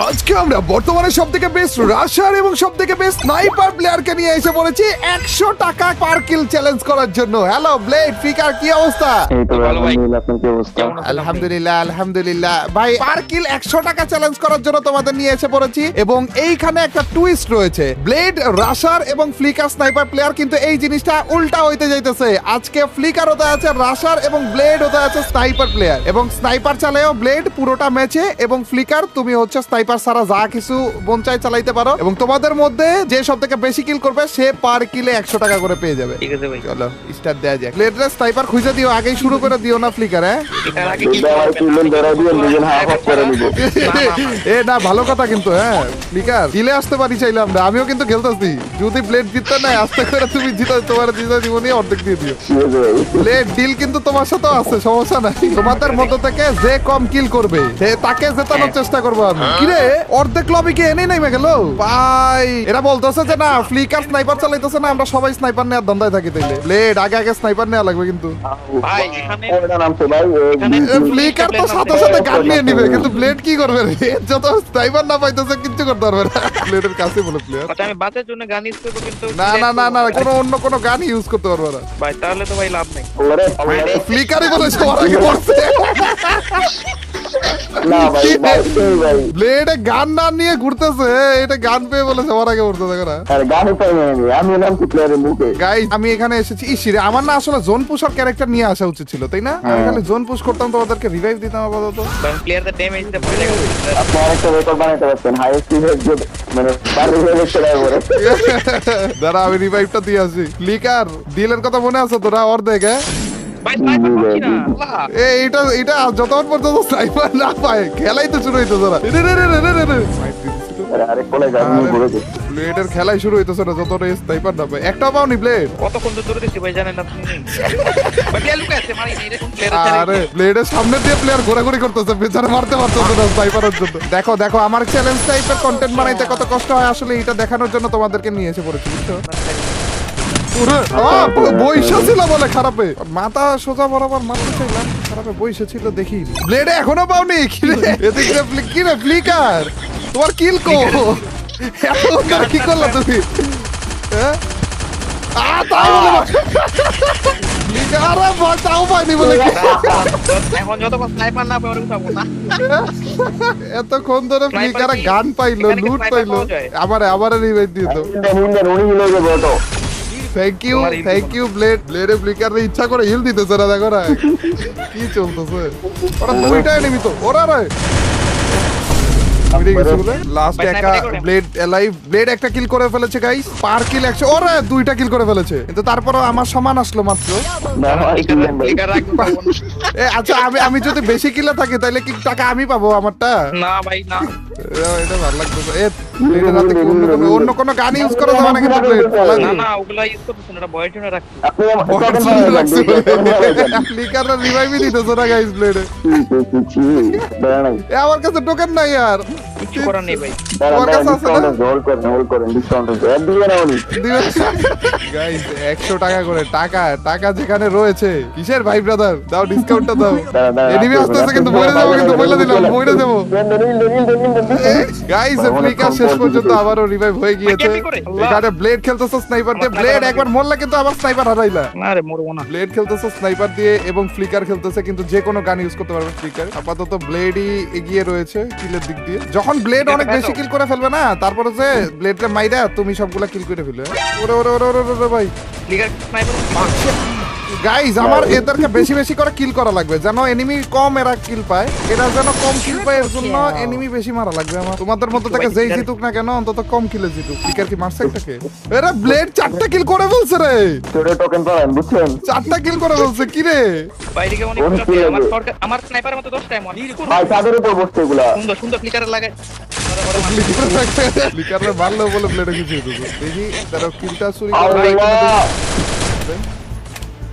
আজকে আমরা বর্তমানে সবথেকে বেস্ট রাশার এবং সবথেকে বেস্ট স্নাইপার প্লেয়ারকে নিয়ে এসে পড়েছি 100 টাকা পার কিল চ্যালেঞ্জ করার জন্য। হ্যালো ব্লেড ফিকার, কি অবস্থা? এই তো ভালো ভাই, আপনার কি অবস্থা? আলহামদুলিল্লাহ আলহামদুলিল্লাহ ভাই, পার কিল 100 টাকা চ্যালেঞ্জ করার জন্য তোমাদের নিয়ে এসে পড়েছি এবং এইখানে একটা টুইস্ট রয়েছে। ব্লেড রাশার এবং ফ্লিকার স্নাইপার প্লেয়ার, কিন্তু এই জিনিসটা উল্টা হইতে যাইতেছে। আজকে ফ্লিকার হতে আছে রাশার এবং ব্লেড হতে আছে স্নাইপার প্লেয়ার, এবং স্নাইপার চালায়ও ব্লেড পুরোটা ম্যাচে, এবং ফ্লিকার তুমি হচ্ছে স্নাইপার সারা যা কিছু মন চাই চালাইতে পারো, এবং তোমাদের মধ্যে যে সব থেকে বেশি কিল করবে সে পার কিলে 100 টাকা করে পেয়ে যাবে। ঠিক আছে ভাই, চলো স্টার্ট দেয়া যাক। ব্লেড স্নাইপার খুঁজে দিও, আগেই শুরু করে দিও না ফ্লিকার। হ্যাঁ এটার আগে কি আমার কিলেন ধরে দিয়ে দুজন হাফ অফ করে নিব। এ না, ভালো কথা কিন্তু। হ্যাঁ ফ্লিকার, কিলে আসতে পারি চাইলাম না, আমিও কিন্তু খেলতেছি। যদি ব্লেড জিততে নাই, আস্তে করে তুমি জিতো, তোমার জিতো জীবনে অর্ধেক দিয়ে দিও। ব্লেড ডিল কিন্তু তোমার সাথেও আছে, সমস্যা নাই। তোমাদের মধ্য থেকে যে কম কিল করবে সে তাকে জেতানোর চেষ্টা করবো আমি। কিরে অর্ধেক লবিকে এনে নেমে গেল ভাই। এরা বলতেছে যে না ফ্লিকার স্নাইপার চালাইতেছে না, আমরা সবাই স্নাইপার নেওয়ার ধান্দায় থাকি। তাইলে ব্লেড আগে আগে স্নাইপার নেওয়া লাগবে কিন্তু। ভাই এখানে ওটা নামছে ভাই, ফ্লিকার তো সাথে সাথে গান নিয়ে নিবে, কিন্তু ব্লেড কি করবে রে? যত স্নাইপার না পাইতেছে কিচ্ছু করতে পারবে না। ব্লেডের কাছে বলে প্লেয়ার ওটা আমি বাঁচার জন্য গান ইউজ করব, কিন্তু না না না না, কোনো অন্য কোনো গান ইউজ করতে পারবে না। ভাই তাহলে তো ভাই লাভ নেই। ওরে ফ্লিকারই বলে সবার আগে পড়ছে। না ভাই ভাই ভাই ব্লেড গান না নিয়ে ঘুরতেছে, এটা গান পেয়ে বলে সবার আগে পড়তে দেখো না। আরে গানে পাই না আমি নামছি প্লেয়ারের মুখে। গাইস আমি এখানে এসেছি ইসিরে, আমার না আসলে জোন পুশার ক্যারেক্টার নিয়ে আসা উচিত ছিল, তাই না? আমি খালি জোন পুশ করতাম, তোমাদেরকে রিভাইভ দিতাম আপাতত। ভাই প্লেয়ারদের ড্যামেজটা পড়ে গেছে। আপনি আরেকটা রেকর্ড বানাইতে পারছেন, হাইয়েস্ট রিভাইভ মানে পার রিভাইভ চলে যাবে। দাঁড়া আমি রিভাইভটা দিয়ে আসি। ফ্লিকার ডিলের কথা মনে আছে তোরা? অর্ধেক ভাই স্নাইপার পাচ্ছি না আল্লাহ। এটা এটা যতক্ষণ পর্যন্ত স্নাইপার না পায় খেলাই তো শুরু হইতো তোরা। আরে কোলে গান ঘুরে দে। ব্লেডের খেলাই শুরু হইতেছে না যত স্নাইপার না পায়। একটাও পাওনি ব্লেড। কতক্ষণ ধরে দিছি ভাই জানেন আপনি? ভাই প্লেয়ার লুকা আছে মারি নেই রে, কোন প্লেয়ার আরে ব্লেডের সামনে দিয়ে প্লেয়ার ঘোরাঘুরি করতেছে, বেচারা মারতে পারতেছে না স্নাইপারের জন্য। দেখো দেখো আমার চ্যালেঞ্জ টাইপের কন্টেন্ট বানাইতে কত কষ্ট হয়, আসলে এটা দেখানোর জন্য তোমাদেরকে নিয়ে এসে পড়েছি, বুঝছো? বইসা ছিল বলে খারাপে মাথা সোজা বরাবর মারতে চাইলাম, খারাপে বইসা ছিল দেখি। ব্লেডে এখনো পাওনি? এদিকে কি রে ফ্লিকার, তোমার কিল কো? এত কি করলা তুমি? হ্যাঁ তাও বলে ফ্লিকার তাও পাইনি বলে এখন যতক্ষণ স্নাইপার না পাই ওরকম পাবো না। এতক্ষণ ধরে ফ্লিকার গান পাইলো, লুট পাইলো, আবার রিভাইভ দিত। উনি মিলে যাবে অটো। Thank you blade. ব্লেডে ফ্লিকার ইচ্ছা করে হিল দিতেছে না, দেখো না কি চলতেছে। ওরা দুইটা এনিমি তো, ওরা রে লাস্ট একা ব্লেড এলাইভ। ব্লেড একটা কিল করে ফেলেছে গাইস, পার কিল 100। ওরা দুইটা কিল করে ফেলেছে, কিন্তু তারপরও আমার সমান আসলো মাত্র। প্লেয়ার রাখতে পারবো না। আচ্ছা আমি যদি বেশি কিলে থাকি তাহলে কি টাকা আমি পাবো আমারটা? না ভাই না, এটা ভালো লাগতেছে। ব্লেডের হাতে কি অন্য কোনো গান ইউজ করা যাবে না কিন্তু ব্লেড না না ওগুলা ইউজ করতেছেন, ওটা বয়ের জন্য রাখছি। ফ্লিকাররা রিভাইভই দিতেছে না গাইস ব্লেডে। আমার কাছে টোকেন নাই আর কিছু করার নেই ভাই। গাইস 100 টাকা করে, টাকা যেখানে রয়েছে কিসের ভাই ব্রাদার, দাও ডিসকাউন্টটা দাও। এনিমি আসতেছে কিন্তু বলে দেবো, কিন্তু বলে দিলাম বলে দেবো। গাইস ফ্লিকার শেষ পর্যন্ত আবারও রিভাইভ হয়ে গিয়েছে। এখানে ব্লেড খেলতেছে স্নাইপার দিয়ে। ব্লেড একবার মরলে কিন্তু আবার স্নাইপার হারাইলা। না রে মরবো না। ব্লেড খেলতেছে স্নাইপার দিয়ে এবং ফ্লিকার খেলতেছে, কিন্তু যে কোনো গান ইউজ করতে পারবে ফ্লিকার। আপাতত ব্লেডই এগিয়ে রয়েছে কিলের দিক দিয়ে। যখন ব্লেড অনেক বেশি কিল করে ফেলবে না, তারপরে যে ব্লেডটা মাইরা তুমি সবগুলা কিল করে ফেলবে। ওরে ওরে ওরে ওরে ওরে ভাই প্লেয়ার স্নাইপার গাইস, আমার এদেরকে বেশি বেশি করে কিল করা লাগবে, যেন এনিমি কম এরা কিল পায়। এরা যেন কম কিল পায়, এর জন্য এনিমি বেশি মারা লাগবে আমার। তোমাদের মধ্যে থেকে যেই জিতুক না কেন অন্তত কম কিলে জিতুক। ফ্লিকার কি মারছে একটাকে? এরা ব্লেড 4টা কিল করে ফেলছে রে। টোকেন পাবেন বুঝছেন? 4টা কিল করে ফেলছে কি রে? বাইরে গিয়ে অনেক আমার সরকার আমার স্নাইপারের মতো 10টা এমন ভাই তাদের উপর বসছে এগুলা। সুন্দর সুন্দর ফ্লিকার লাগায়। ফ্লিকারে মারলো বলে ব্লেডে কিছু হতো। দেখি তারা কিলটা চুরি আল্লাহ। করে।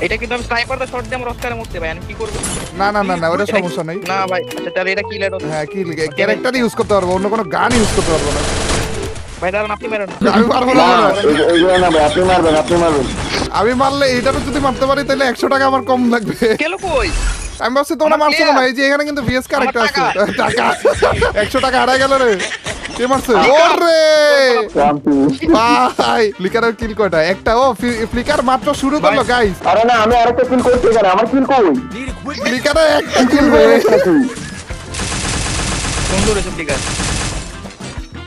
এটা কিন্তু আমি স্নাইপারটা শট দিয়ে আমার অস্কারে মরতে ভাই, আমি কি করব? না না না না, ওটা সমস্যা নাই। না ভাই আচ্ছা তাহলে এটা কি লেট? হ্যাঁ কি ক্যারেক্টার ইউজ করতে পারবো, অন্য কোনো গান ইউজ করতে পারবো না। ভাই দাঁড়ান আপনি মেরেন। আমি পারবো না। এগুলো না ভাই, আপনি মারবেন। আমি মারলে এইটারও যদি মারতে পারি তাহলে 100 টাকা আমার কম লাগবে। গেল কই? আমি ভাবছি তোমরা আমার মারছো player। না, এই যে এখানে কিন্তু ভিএস কারেক্ট আমার আছে টাকা 100 টাকা হারাই গেল রে। কে মারছে? ওরে শান্তি। ভাই ফ্লিকারের কিল কয়টা? একটা। ও ফ্লিকার মাত্র শুরু করলো গাইস। আরে না, আমি আরেকটা কিল করছি এখানে, আমার কিল কই? ফ্লিকারের একটা কিল রে। সুন্দর হয়েছে ফ্লিকার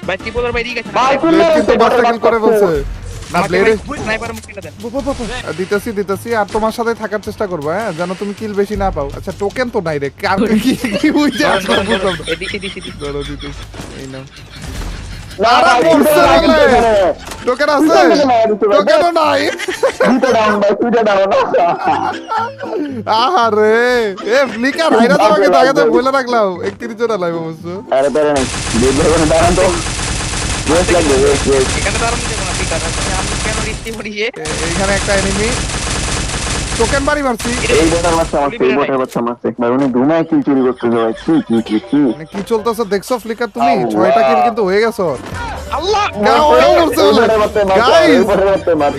ভাই ত্রিপোলার ভাই দিকে ভাই, ব্লেড কিন্তু বাস্টার কিল করে বলছে না। ব্লেডে স্নাইপার মুখটা দেন দিতেছি আর তোমার সাথে থাকার চেষ্টা করবো, হ্যাঁ, যেন তুমি কিল বেশি না পাও। আচ্ছা টোকেন তো নাই রে, কার কি বুঝে আসলে বুঝলাম না। এদিকে দিছি ধরো দিতেছি, এই নাও। না, আরে ভাই, মরছে দুটো বলে। এখানে। টোকেন আছে? দুটো নাই, দুটো নাই। টোকেনও নাই। দুটো ডাউন ভাই, দুটো ডাউন। আহারে এ ফ্লিকার হাইরা তোমাকে দাগাতে বলে রাখলাম 31 জন লাইভ অবশ্য। আরে বেরে নাই, দেখবে দাঁড়ান তো। ওয়েট লাগবে, ওয়েট। এখানে দাঁড়ানো যাবে না ফ্লিকার আমি কেন রিস্তি পড়ি যে এইখানে একটা এনিমি টোকেন বাড়ি মারছি। এই বোটার বাচ্চা মারছে, এই বোটার বাচ্চা মারছে। ভাই উনি ধুমায় কিল চুরি করতে যাবে। কি। মানে কি চলতেছে দেখছো ফ্লিকার তুমি? 6টা কিল কিন্তু হয়ে গেছো। আল্লাহ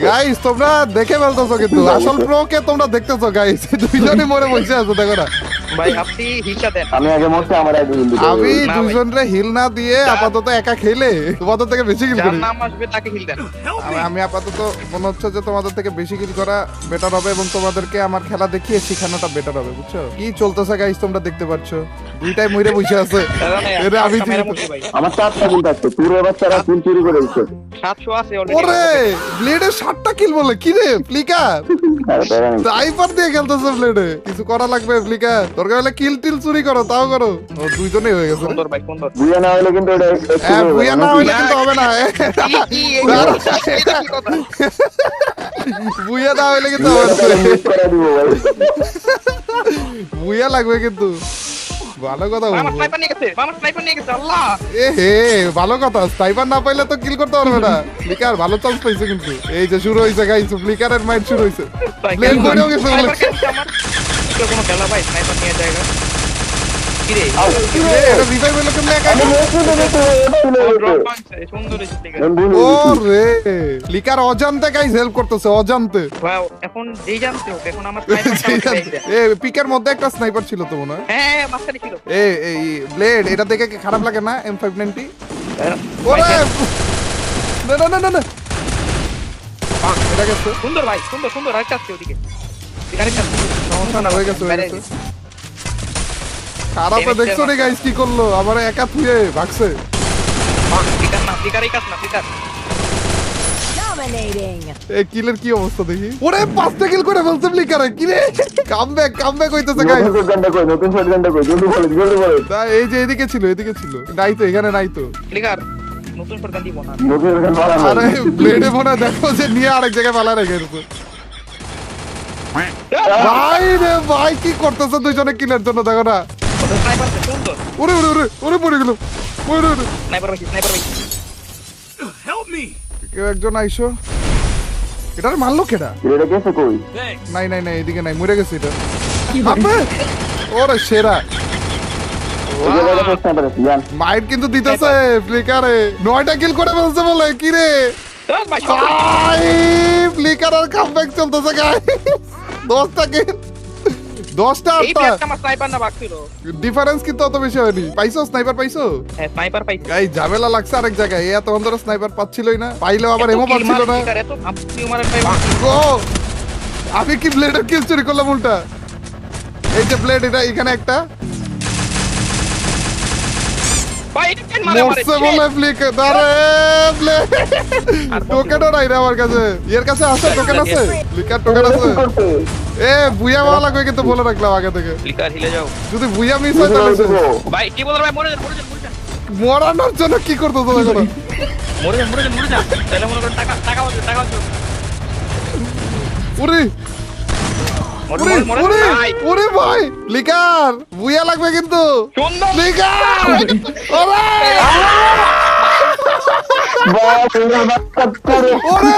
গাইস তোমরা দেখে ফেলতেছো কিন্তু আসল প্রো কে তোমরা দেখতেছো গাইস। দুইজনই মরে বসে আছো দেখো না। ভাই আপনি হিসা দেন আমি আগে মরছি, আমার আগে হিল দিতে হবে। আমি না ভাই। দুইজনরে হিল না দিয়ে আপাতত একা খেলে তোমাদের থেকে বেশি কিল যার করি। নাম আসবে তাকে হিল দেন আমি আপাতত মনে হচ্ছে যে তোমাদের থেকে বেশি কিল করা বেটার হবে এবং তোমাদেরকে আমার খেলা দেখিয়ে শেখানোটা বেটার হবে, বুঝছো? কি চলতেছে গাইস তোমরা দেখতে পাচ্ছ, দুইটাই মরে বসে আছে। এরে আমি ভাই আমার 4টা কিল থাকছে, পুরো বাচ্চারা কিল চুরি করে দিচ্ছে। 700 আছে ওরে অলরেডি ব্লেডে 7টা কিল বলে কি রে ফ্লিকার? আরে বেরে নাই। স্নাইপার দিয়ে খেলতেছে ব্লেডে, কিছু করা লাগবে ফ্লিকার? দরকার হলে কিল টিল চুরি করো, তাও করো। ও দুইজনেই হয়ে গেছে রে। সুন্দর ভাই সুন্দর বুয়া না হলে কিন্তু এটা হ্যাঁ বুয়া না হইলে কিন্তু হবে না। এটা কি কথা বুয়া না হইলে কিন্তু হবে না। করে দিব ভাই। বুয়া লাগবে কিন্তু, ভালো কথা মামা বলবো। স্নাইপার নিয়ে গেছে আল্লাহ এ হে ভালো কথা, স্নাইপার না পাইলে তো কিল করতে পারবে না। ফ্লিকার ভালো চান্স পাইছে কিন্তু। এই যে শুরু হইছে গাইস, ফ্লিকারের মাইন্ড শুরু হইছে। প্লেন করেও গেছে বলে। স্নাইপার কেন আমার এটা কোনো খেলা ভাই স্নাইপার নিয়ে জায়গা কি রে এটা রিভাইভ হলো কেমনে একা? আমি নেছি দেখো, এটা ছিল ড্রপ পাইছে সুন্দর হয়েছে ঠিক আছে ও রে ফ্লিকার অজান্তে গাইস হেল্প করতেছে, অজান্তে। ভাই এখন যেই জানতে হোক এখন আমার স্নাইপার এ পিকের মধ্যে একটা স্নাইপার ছিল তো মনে হয়। হ্যাঁ মাঝখানে ছিল এই ব্লেড এটা দেখে কি খারাপ লাগে না? M590 ওরে না এটা গেছে। সুন্দর ভাই সুন্দর সুন্দর আরেকটা আছে ওদিকে আরেকটা সমস্যা না, হয়ে গেছে হয়ে গেছে। খারাপে দেখছো রে গাইস কি করলো, আমার একা থুয়ে ভাগছে। ফ্লিকার না ফ্লিকারই কাজ না ফ্লিকার Dominating. এই কিলের কি অবস্থা দেখি। ওরে 5টা কিল করে ফেলছে ফ্লিকারে, কি রে কামব্যাক হইতেছে গাইস। নতুন শটগানটা কই, নতুন শটগানটা কই, জলদি বলো। তা এই যে এদিকে ছিল নাই তো, এখানে নাই তো। ফ্লিকার নতুন প্রধান দিব না নতুন শটগান মারা আরে ব্লেডে মনে হয় দেখো যে নিয়ে আরেক জায়গায় ফালা রেখে দিচ্ছে। ভাই রে ভাই কি করতেছে দুইজনে কিলের জন্য দেখো না। স্নাইপার সুন্দর ওরে পড়ে গেল। স্নাইপার ভাই কেউ একজন আইসো, এটা মারলো কেডা? এটা গেছে কই? নাই এদিকে নাই, মরে গেছে এটা। আবে, ওরে সেরা ওই জায়গাটা স্নাইপার আছে, জান। মাইট কিন্তু দিতেছে ফ্লিকারে। 9টা কিল করে বলছে বলে কি রে ভাই ভাই। ফ্লিকার আর কামব্যাক চলতেছে গাইস। 10টা কিল 10টা এই 8টা প্লেয়ারটা আমার স্নাইপার না বাকছিল ডিফারেন্স কিন্তু অত বেশি হয়নি। পাইছো স্নাইপার পাইছো? হ্যাঁ স্নাইপার পাইছি গাই ঝামেলা লাগছে আরেক জায়গায়। এত ধরে স্নাইপার পাচ্ছিলই না, পাইলেও আবার এমও পাচ্ছিল না। এত আপনি মারেন ভাই ও আমি কি ব্লেডের কিল চুরি করলাম উল্টা? এই যে ব্লেড, এটা এখানে একটা ভাই এটা কেন মারে মরছে বলে ফ্লিকার। আরে ব্লেড টোকেনও নাই রে আমার কাছে। এর কাছে আছে টোকেন আছে, ফ্লিকার টোকেন আছে। কি করতে? এ বুইয়া মারা লাগবে কিন্তু বলে রাখলাম আগে থেকে, ফ্লিকার হিলে যাও যদি বুইয়া মিস হয় তাহলে শেষ। ভাই কি বলর ভাই মরে যান মরানোর জন্য কি করতে তো দেখো না। তাহলে মনে করেন টাকা উরি ওরে ভাই লিকার বুইয়া লাগবে কিন্তু। সুন্দর লিকার ওরে ওরে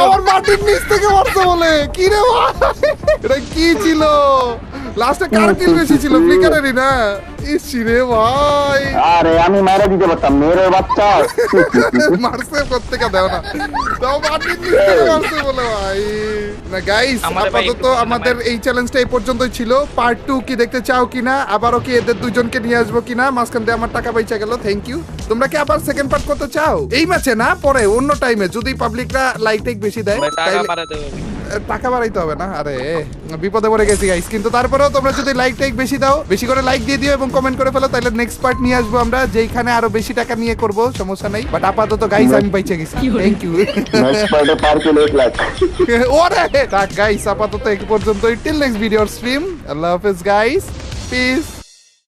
আমার মাটির নিচ থেকে মারছে বলে কি রে ভাই, এটা কি ছিল? লাস্টে কার কিল বেশি ছিল ফ্লিকারেরই না ইস রে ভাই আরে আমি মারা দিতে পারতাম মেয়ের বাচ্চা মারছে প্রত্যেকটা দেও না তাও মাটির নিচ থেকে মারছে বলে ভাই না গাইস আমারে ভাই আপাতত একটু আমাদের এই চ্যালেঞ্জটা এই পর্যন্তই ছিল পার্ট 2 কি দেখতে চাও কিনা আবারও কি এদের দুইজনকে নিয়ে আসবো কিনা মাঝখান দিয়ে আমার টাকা পয়সা গেল থ্যাংক ইউ তোমরা কি আবার সেকেন্ড পার্ট করতে চাও এই ম্যাচে না পরে অন্য টাইমে যদি পাবলিকরা লাইক টেক বেশি দেয় ভাই টাকা তাইলে- পারে দেবে টাকা বাড়াইতে হবে না আরে বিপদে পড়ে গেছি গাইস কিন্তু তারপরেও তোমরা যদি লাইক টাইক বেশি দাও বেশি করে লাইক দিয়ে দিও এবং কমেন্ট করে ফেলো তাহলে নেক্সট পার্ট নিয়ে আসবো আমরা যেখানে আরো বেশি টাকা নিয়ে করব সমস্যা নাই বাট আপাতত গাইস আমি পাইছে গেছি থ্যাংক ইউ নেক্সট পার্টে পার্কিল 1 লাখ ওরে গাইস আপাতত এই পর্যন্তই টিল নেক্সট ভিডিওর স্ট্রিম আল্লাহ হাফেজ গাইস পিস